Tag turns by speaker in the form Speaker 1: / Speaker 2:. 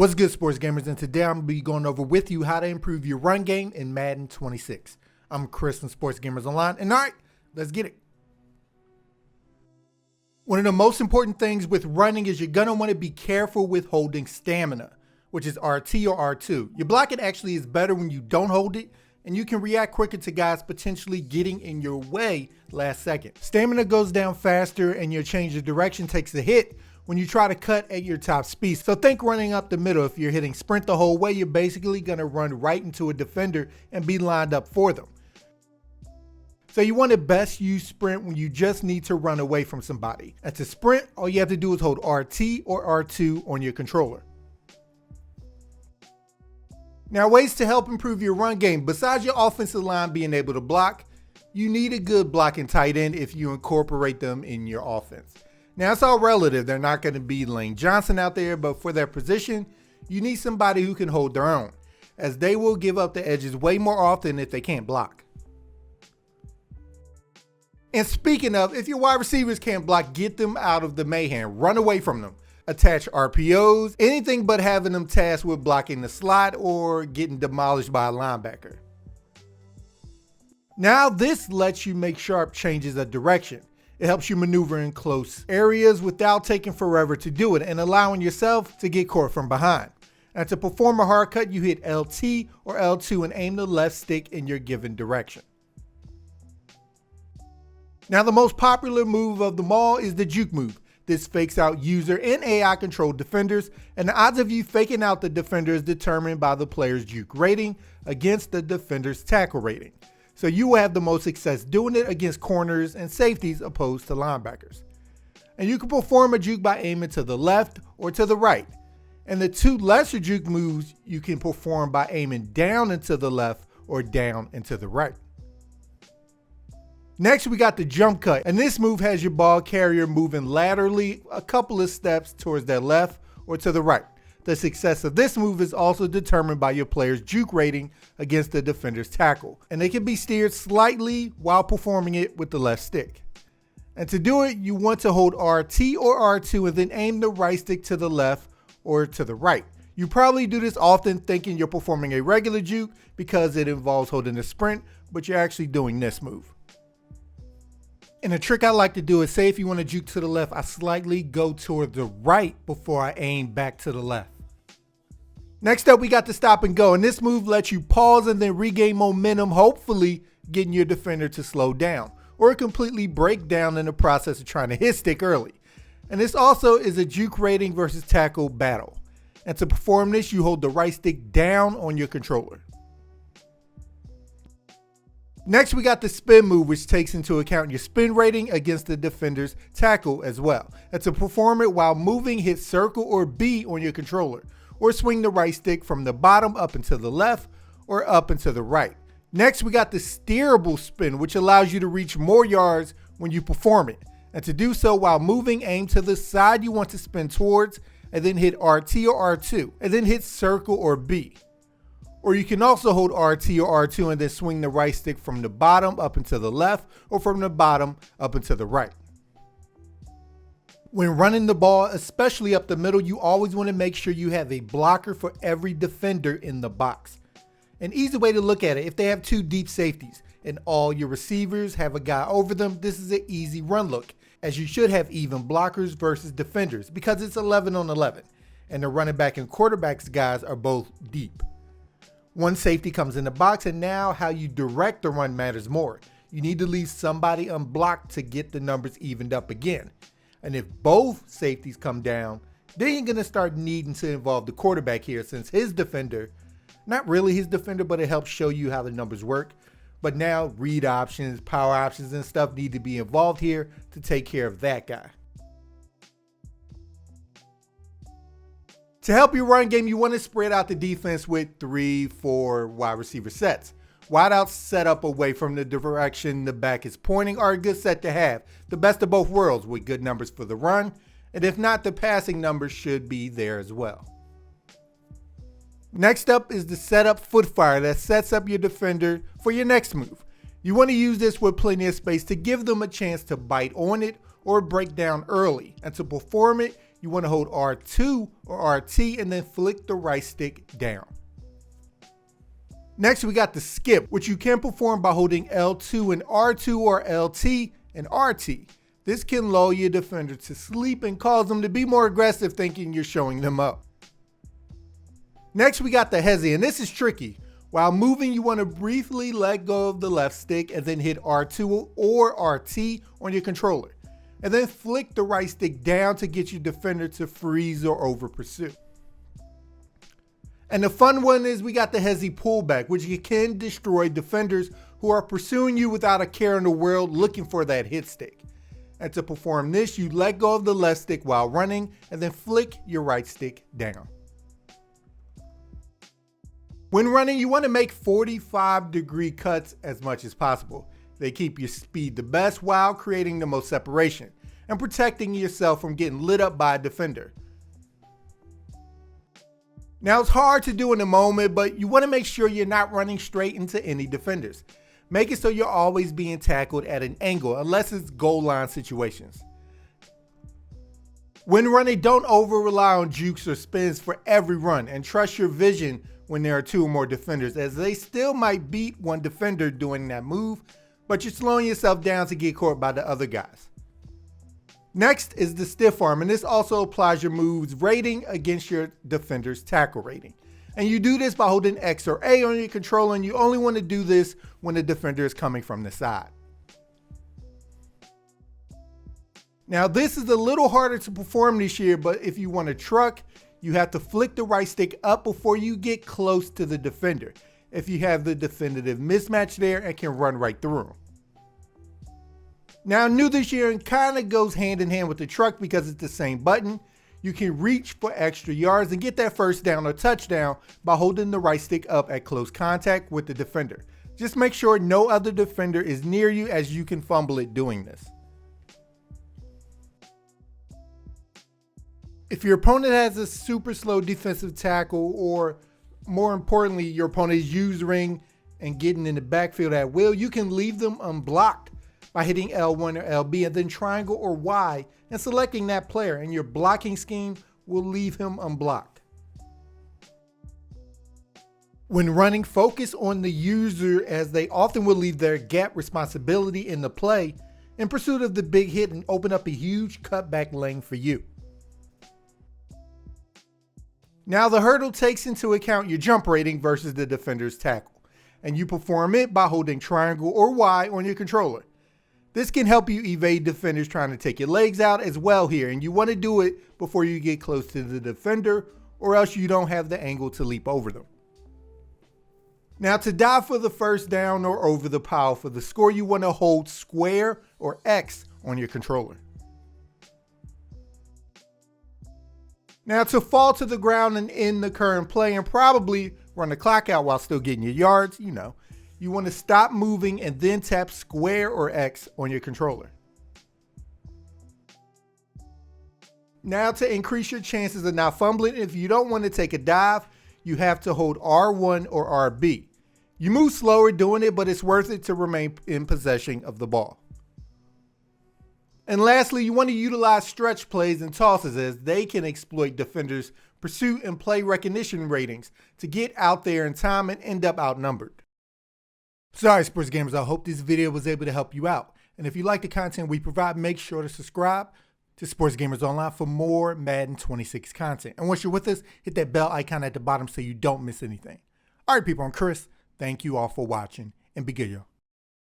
Speaker 1: What's good, sports gamers? And today I'm going to be going over with you how to improve your run game in Madden 26. I'm Chris from Sports Gamers Online, and all right, let's get it. One of the most important things with running is you're going to want to be careful with holding stamina, which is RT or R2. Your blocking actually is better when you don't hold it, and you can react quicker to guys potentially getting in your way last second. Stamina goes down faster, and your change of direction takes a hit when you try to cut at your top speed. So think running up the middle. If you're hitting sprint the whole way, you're basically going to run right into a defender and be lined up for them. So you want to best use sprint when you just need to run away from somebody. And to sprint, all you have to do is hold RT or R2 on your controller. Now, ways to help improve your run game. Besides your offensive line being able to block, you need a good blocking tight end if you incorporate them in your offense. Now, it's all relative. They're not going to be Lane Johnson out there, but for their position, you need somebody who can hold their own, as they will give up the edges way more often if they can't block. And speaking of, if your wide receivers can't block, get them out of the mayhem. Run away from them. Attach RPOs, anything but having them tasked with blocking the slot or getting demolished by a linebacker. Now, this lets you make sharp changes of direction. It helps you maneuver in close areas without taking forever to do it and allowing yourself to get caught from behind. And to perform a hard cut, you hit LT or L2 and aim the left stick in your given direction. Now, the most popular move of them all is the juke move. This fakes out user and AI controlled defenders, and the odds of you faking out the defender is determined by the player's juke rating against the defender's tackle rating. So you will have the most success doing it against corners and safeties opposed to linebackers. And you can perform a juke by aiming to the left or to the right. And the two lesser juke moves you can perform by aiming down and to the left or down and to the right. Next, we got the jump cut, and this move has your ball carrier moving laterally a couple of steps towards their left or to the right. The success of this move is also determined by your player's juke rating against the defender's tackle, and they can be steered slightly while performing it with the left stick. And to do it, you want to hold RT or R2 and then aim the right stick to the left or to the right. You probably do this often thinking you're performing a regular juke because it involves holding a sprint, but you're actually doing this move. And a trick I like to do is, say if you want to juke to the left, I slightly go toward the right before I aim back to the left. Next up, we got the stop and go, and this move lets you pause and then regain momentum, hopefully getting your defender to slow down or completely break down in the process of trying to hit stick early. And this also is a juke rating versus tackle battle. And to perform this, you hold the right stick down on your controller. Next, we got the spin move, which takes into account your spin rating against the defender's tackle as well. And to perform it while moving, hit circle or B on your controller, or swing the right stick from the bottom up and to the left or up and to the right. Next, we got the steerable spin, which allows you to reach more yards when you perform it. And to do so while moving, aim to the side you want to spin towards, and then hit RT or R2, and then hit circle or B. Or you can also hold RT or R2 and then swing the right stick from the bottom up and to the left or from the bottom up and to the right. When running the ball, especially up the middle, you always want to make sure you have a blocker for every defender in the box. An easy way to look at it, if they have two deep safeties and all your receivers have a guy over them, this is an easy run look, as you should have even blockers versus defenders because it's 11 on 11 and the running back and quarterbacks guys are both deep. One safety comes in the box, and now how you direct the run matters more. You need to leave somebody unblocked to get the numbers evened up again. And if both safeties come down, then you're going to start needing to involve the quarterback here, since his defender, not really his defender, but it helps show you how the numbers work. But now read options, power options and stuff need to be involved here to take care of that guy. To help your run game, you want to spread out the defense with 3-4 wide receiver sets. Wideouts set up away from the direction the back is pointing are a good set to have. The best of both worlds with good numbers for the run, and if not, the passing numbers should be there as well. Next up is the setup foot fire that sets up your defender for your next move. You want to use this with plenty of space to give them a chance to bite on it or break down early. And to perform it, you want to hold R2 or RT and then flick the right stick down. Next, we got the skip, which you can perform by holding L2 and R2 or LT and RT. This can lull your defender to sleep and cause them to be more aggressive thinking you're showing them up. Next, we got the hezi, and this is tricky. While moving, you want to briefly let go of the left stick and then hit R2 or RT on your controller. And then flick the right stick down to get your defender to freeze or over pursue. And the fun one is we got the hezi pullback, which you can destroy defenders who are pursuing you without a care in the world looking for that hit stick. And to perform this, you let go of the left stick while running and then flick your right stick down. When running, you want to make 45-degree cuts as much as possible. They keep your speed the best while creating the most separation and protecting yourself from getting lit up by a defender. Now, it's hard to do in the moment, but you want to make sure you're not running straight into any defenders. Make it so you're always being tackled at an angle, unless it's goal line situations. When running, don't over-rely on jukes or spins for every run, and trust your vision when there are 2 or more defenders, as they still might beat one defender doing that move, but you're slowing yourself down to get caught by the other guys. Next is the stiff arm, and this also applies your move's rating against your defender's tackle rating. And you do this by holding X or A on your controller, and you only want to do this when the defender is coming from the side. Now, this is a little harder to perform this year, but if you want to truck, you have to flick the right stick up before you get close to the defender, if you have the definitive mismatch there and can run right through them. Now, new this year and kind of goes hand in hand with the truck because it's the same button. You can reach for extra yards and get that first down or touchdown by holding the right stick up at close contact with the defender. Just make sure no other defender is near you, as you can fumble it doing this. If your opponent has a super slow defensive tackle, or more importantly, your opponent is using and getting in the backfield at will, you can leave them unblocked by hitting L1 or LB and then triangle or Y and selecting that player, and your blocking scheme will leave him unblocked. When running, focus on the user, as they often will leave their gap responsibility in the play in pursuit of the big hit and open up a huge cutback lane for you. Now, the hurdle takes into account your jump rating versus the defender's tackle, and you perform it by holding triangle or Y on your controller. This can help you evade defenders trying to take your legs out as well here, and you want to do it before you get close to the defender, or else you don't have the angle to leap over them. Now, to dive for the first down or over the pile for the score, you want to hold square or X on your controller. Now, to fall to the ground and end the current play and probably run the clock out while still getting your yards, you want to stop moving and then tap square or X on your controller. Now, to increase your chances of not fumbling, if you don't want to take a dive, you have to hold R1 or RB. You move slower doing it, but it's worth it to remain in possession of the ball. And lastly, you want to utilize stretch plays and tosses, as they can exploit defenders' pursuit and play recognition ratings to get out there in time and end up outnumbered. Sorry, sports gamers, I hope this video was able to help you out. And if you like the content we provide, make sure to subscribe to Sports Gamers Online for more Madden 26 content. And once you're with us, hit that bell icon at the bottom so you don't miss anything. All right, people, I'm Chris. Thank you all for watching, and be good, y'all.